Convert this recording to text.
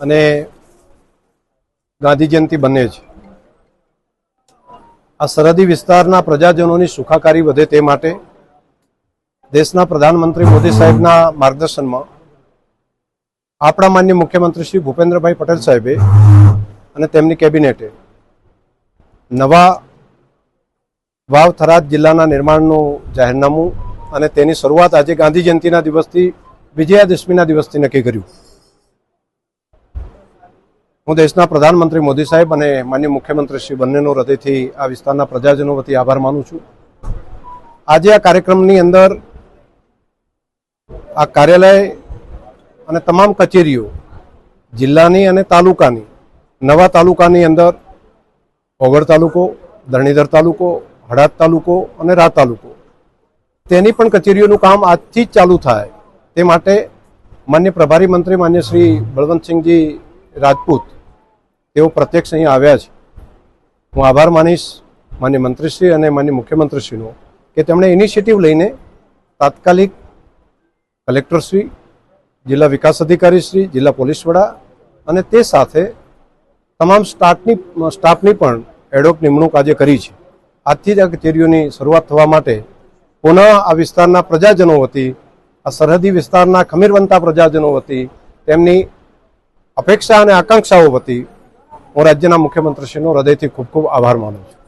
અને ગાંધી જયંતિ બંને છે. આ સરહદી વિસ્તારના પ્રજાજનોની સુખાકારી વધે તે માટે દેશના પ્રધાનમંત્રી મોદી સાહેબના માર્ગદર્શનમાં આપણા માનનીય મુખ્યમંત્રી શ્રી ભૂપેન્દ્રભાઈ પટેલ સાહેબે અને તેમની કેબિનેટે નવા વાવ થરાદ જિલ્લાના નિર્માણનું જાહેરનામું અને તેની શરૂઆત આજે ગાંધી જયંતિના દિવસથી વિજયાદશમીના દિવસથી નક્કી કર્યું. હું દેશના પ્રધાનમંત્રી મોદી સાહેબ અને માનનીય મુખ્યમંત્રી શ્રી બંનેનો હૃદયથી આ વિસ્તારના પ્રજાજનો વતી આભાર માનું છું. આજે આ કાર્યક્રમની અંદર આ કાર્યાલય અને તમામ કચેરીઓ જિલ્લાની અને તાલુકાની, નવા તાલુકાની અંદર ઓગળ તાલુકો, ધરણીધર તાલુકો, હળાદ તાલુકો અને રા તાલુકો, તેની પણ કચેરીઓનું કામ આજથી જ ચાલુ થાય તે માટે માન્ય પ્રભારી મંત્રી માન્ય શ્રી બળવંતસિંહજી રાજપૂત તેઓ પ્રત્યક્ષ અહીં આવ્યા છે. હું આભાર માનીશ માન્ય મંત્રીશ્રી અને માન્ય મુખ્યમંત્રીશ્રીનો કે તેમણે ઇનિશિયેટિવ લઈને તાત્કાલિક કલેક્ટરશ્રી, જિલ્લા વિકાસ અધિકારીશ્રી, જિલ્લા પોલીસ વડા અને તે સાથે તમામ સ્ટાફની પણ એડહોક નિમણૂક આજે કરી છે. આજથી જ આ કચેરીઓની શરૂઆત થવા માટે પુનઃ આ વિસ્તારના પ્રજાજનો વતી, આ સરહદી વિસ્તારના ખમીરવંતા પ્રજાજનો વતી, તેમની અપેક્ષા અને આકાંક્ષાઓ વતી હું રાજ્યના મુખ્યમંત્રીશ્રીનો હૃદયથી ખૂબ ખૂબ આભાર માનું છું.